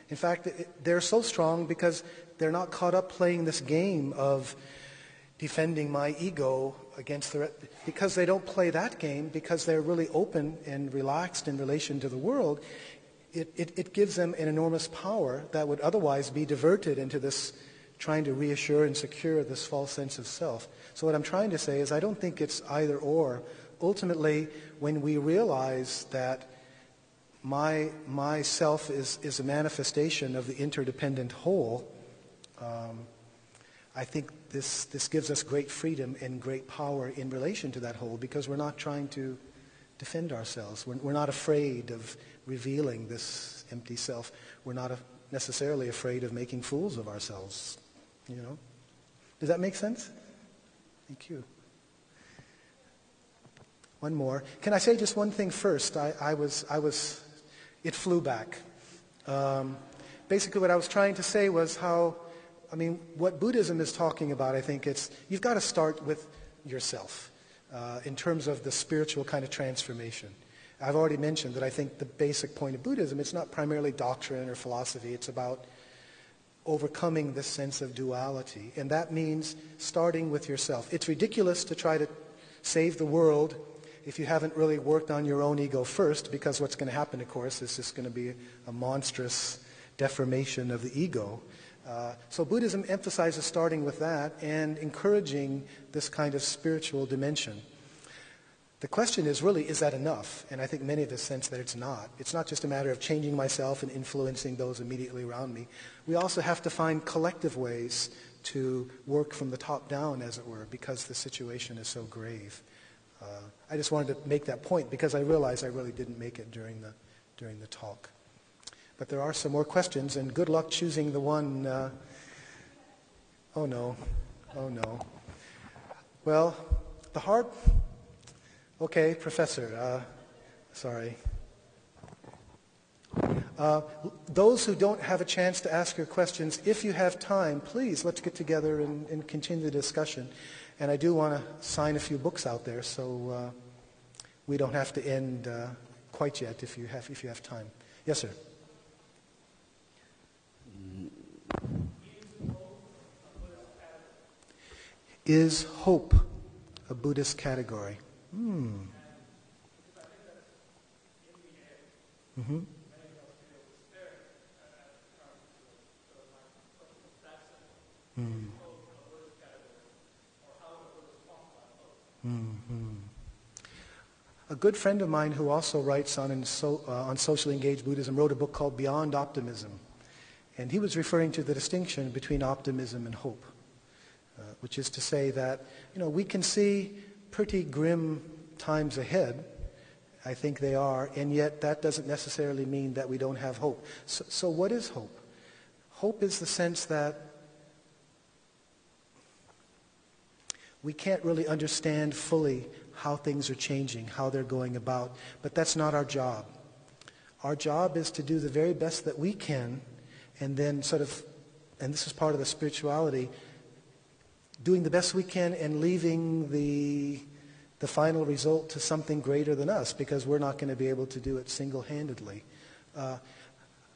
In fact, they're so strong because they're not caught up playing this game of defending my ego against because they don't play that game, because they're really open and relaxed in relation to the world. It gives them an enormous power that would otherwise be diverted into this trying to reassure and secure this false sense of self. So what I'm trying to say is I don't think it's either or. Ultimately, when we realize that my self is a manifestation of the interdependent whole, I think this gives us great freedom and great power in relation to that whole, because we're not trying to defend ourselves. We're not afraid of revealing this empty self. We're not necessarily afraid of making fools of ourselves. Does that make sense? Thank you. One more. Can I say just one thing first? It flew back. Basically what I was trying to say was what Buddhism is talking about, I think you've got to start with yourself in terms of the spiritual kind of transformation. I've already mentioned that I think the basic point of Buddhism, it's not primarily doctrine or philosophy, it's about overcoming this sense of duality. And that means starting with yourself. It's ridiculous to try to save the world if you haven't really worked on your own ego first, because what's going to happen, of course, is just going to be a monstrous deformation of the ego. So Buddhism emphasizes starting with that and encouraging this kind of spiritual dimension. The question is really, is that enough? And I think many of us sense that it's not. It's not just a matter of changing myself and influencing those immediately around me. We also have to find collective ways to work from the top down, as it were, because the situation is so grave. I just wanted to make that point because I realized I really didn't make it during the talk. But there are some more questions, and good luck choosing the one. Oh no. Well, the heart. Okay, Professor. Sorry. Those who don't have a chance to ask your questions, if you have time, please let's get together and continue the discussion. And I do want to sign a few books out there, so we don't have to end quite yet if you have time. Yes, sir. Is hope a Buddhist category? Mm-hmm. Mm-hmm. A good friend of mine who also writes on socially engaged Buddhism wrote a book called Beyond Optimism. And he was referring to the distinction between optimism and hope, which is to say that, we can see pretty grim times ahead. I think they are, and yet that doesn't necessarily mean that we don't have hope. So what is hope? Hope is the sense that we can't really understand fully how things are changing, how they're going about, but that's not our job. Our job is to do the very best that we can, and then and this is part of the spirituality, doing the best we can and leaving the final result to something greater than us, because we're not going to be able to do it single-handedly.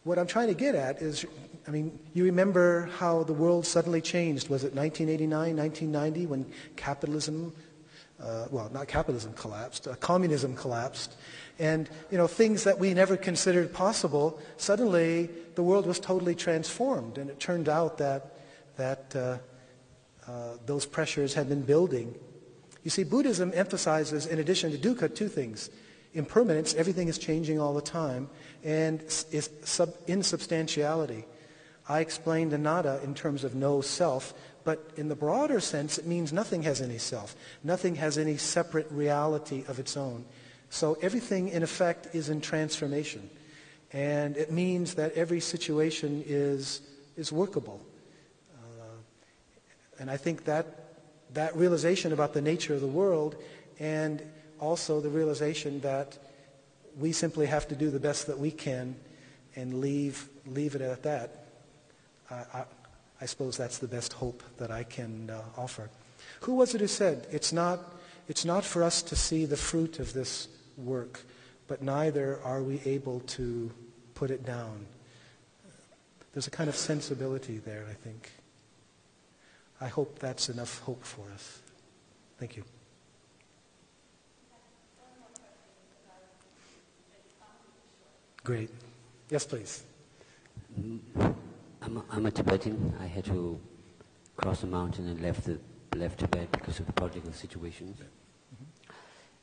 What I'm trying to get at is, you remember how the world suddenly changed. Was it 1989, 1990, when capitalism, not capitalism collapsed, communism collapsed, and things that we never considered possible, suddenly the world was totally transformed, and it turned out that those pressures had been building. You see, Buddhism emphasizes, in addition to dukkha, two things. Impermanence, everything is changing all the time, and insubstantiality. I explained anatta in terms of no self, but in the broader sense, it means nothing has any self. Nothing has any separate reality of its own. So everything, in effect, is in transformation. And it means that every situation is workable. And I think that realization about the nature of the world, and also the realization that we simply have to do the best that we can and leave it at that, I suppose that's the best hope that I can offer. Who was it who said, it's not for us to see the fruit of this work, but neither are we able to put it down? There's a kind of sensibility there, I think. I hope that's enough hope for us. Thank you. Great. Yes, please. I'm a Tibetan. I had to cross the mountain and left Tibet because of the political situations.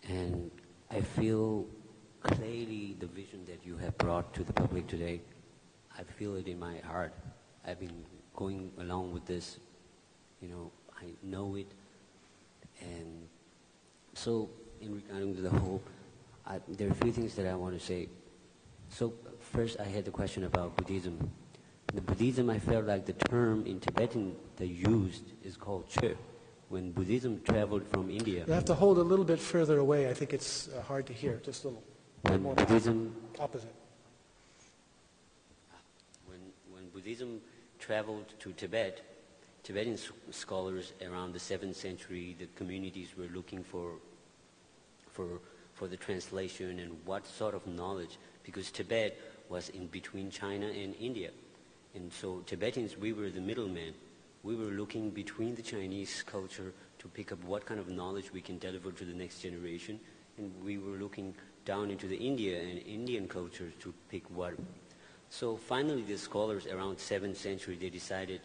And I feel clearly the vision that you have brought to the public today. I feel it in my heart. I've been going along with this. I know it. And so in regarding to the hope, there are a few things that I want to say. So first I had the question about Buddhism. The Buddhism, I felt like the term in Tibetan they used is called Che. When Buddhism traveled from India. You have to hold a little bit further away. I think it's hard to hear. Just a little more. Buddhism opposite. When Buddhism traveled to Tibet, Tibetan scholars around the 7th century, the communities were looking for the translation and what sort of knowledge, because Tibet was in between China and India. And so Tibetans, we were the middlemen. We were looking between the Chinese culture to pick up what kind of knowledge we can deliver to the next generation. And we were looking down into the India and Indian culture to pick what. So finally the scholars around 7th century, they decided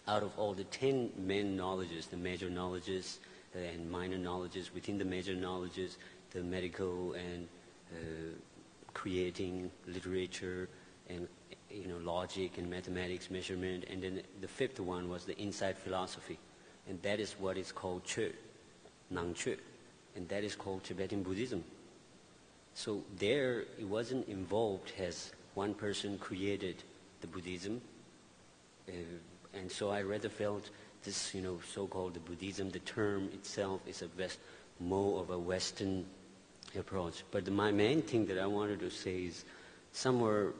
out of all the 10 main knowledges, the major knowledges and minor knowledges, within the major knowledges, the medical and creating literature and logic and mathematics, measurement, and then the 5th one was the insight philosophy, and that is what is called Che, Nang Che, and that is called Tibetan Buddhism. So there, it wasn't involved as one person created the Buddhism, and so I rather felt this, so-called the Buddhism, the term itself is more of a Western approach. But my main thing that I wanted to say is somewhere,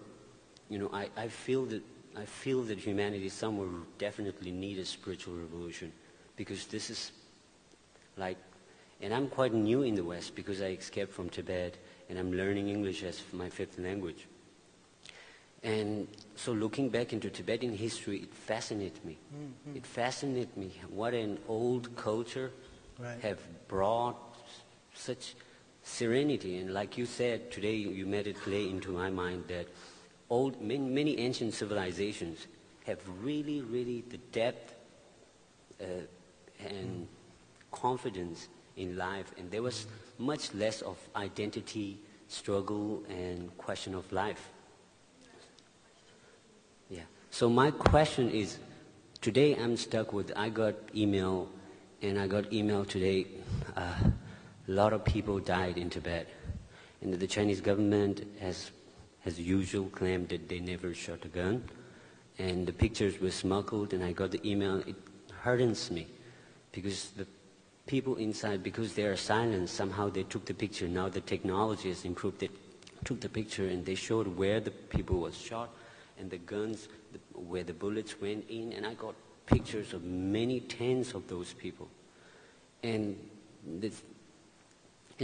I feel that humanity somewhere definitely need a spiritual revolution, because this is like, and I'm quite new in the West because I escaped from Tibet and I'm learning English as my 5th language. And so looking back into Tibetan history, it fascinates me. Mm-hmm. It fascinates me what an old culture have brought such serenity. And like you said, today you made it clear into my mind that many ancient civilizations have really, really the depth and confidence in life. And there was much less of identity, struggle, and question of life. Yeah. So my question is, today I'm stuck with, I got email today, a lot of people died in Tibet. And the Chinese government has usual claimed that they never shot a gun. And the pictures were smuggled, and I got the email. It hardens me, because the people inside, because they are silent, somehow they took the picture. Now the technology has improved. They took the picture and they showed where the people was shot and the guns, where the bullets went in, and I got pictures of many tens of those people. And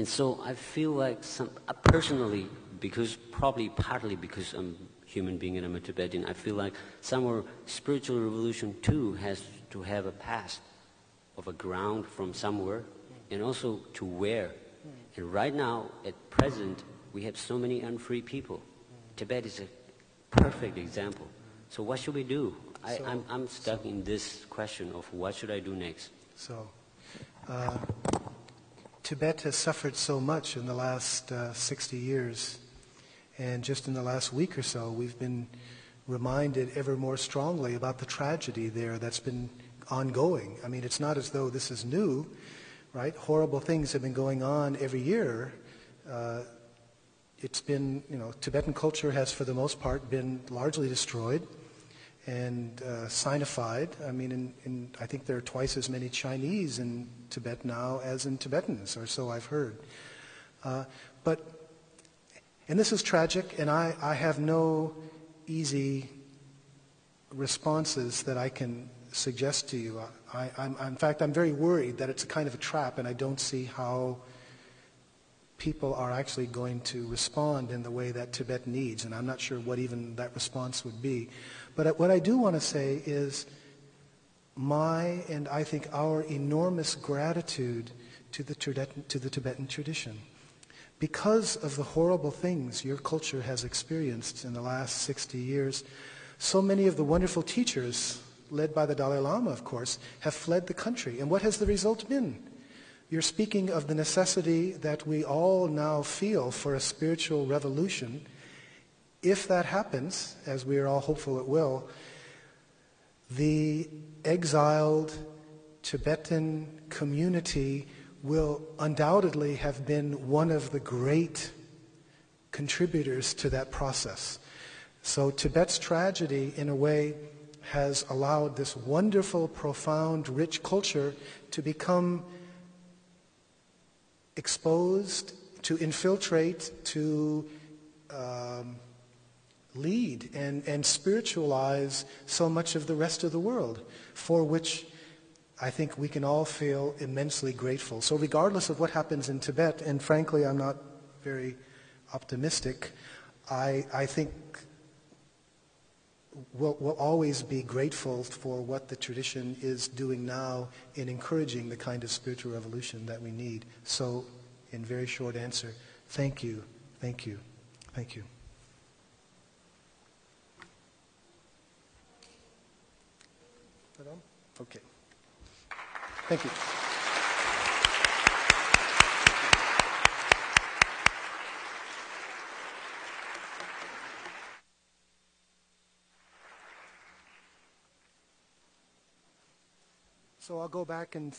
so I feel like personally, because partly because I'm a human being and I'm a Tibetan, I feel like somewhere spiritual revolution too has to have a past of a ground from somewhere, and also to where. And right now, at present, we have so many unfree people. Tibet is a perfect example. So what should we do? I'm stuck in this question of what should I do next? So, Tibet has suffered so much in the last 60 years. And just in the last week or so, we've been reminded ever more strongly about the tragedy there that's been ongoing. I mean, it's not as though this is new, right? Horrible things have been going on every year. It's been, Tibetan culture has for the most part been largely destroyed. and Sinified. I mean, I think there are twice as many Chinese in Tibet now as in Tibetans, or so I've heard. And this is tragic, and I have no easy responses that I can suggest to you. In fact, I'm very worried that it's a kind of a trap, and I don't see how people are actually going to respond in the way that Tibet needs, and I'm not sure what even that response would be. But what I do want to say is my, and I think our enormous gratitude to the Tibetan tradition. Because of the horrible things your culture has experienced in the last 60 years, so many of the wonderful teachers, led by the Dalai Lama, of course, have fled the country. And what has the result been? You're speaking of the necessity that we all now feel for a spiritual revolution. If that happens, as we are all hopeful it will, the exiled Tibetan community will undoubtedly have been one of the great contributors to that process. So Tibet's tragedy, in a way, has allowed this wonderful, profound, rich culture to become exposed, to infiltrate, to lead and spiritualize so much of the rest of the world, for which I think we can all feel immensely grateful. So regardless of what happens in Tibet, and frankly I'm not very optimistic, I think we'll always be grateful for what the tradition is doing now in encouraging the kind of spiritual revolution that we need. So, in very short answer, thank you, thank you, thank you. Okay. Thank you. So I'll go back and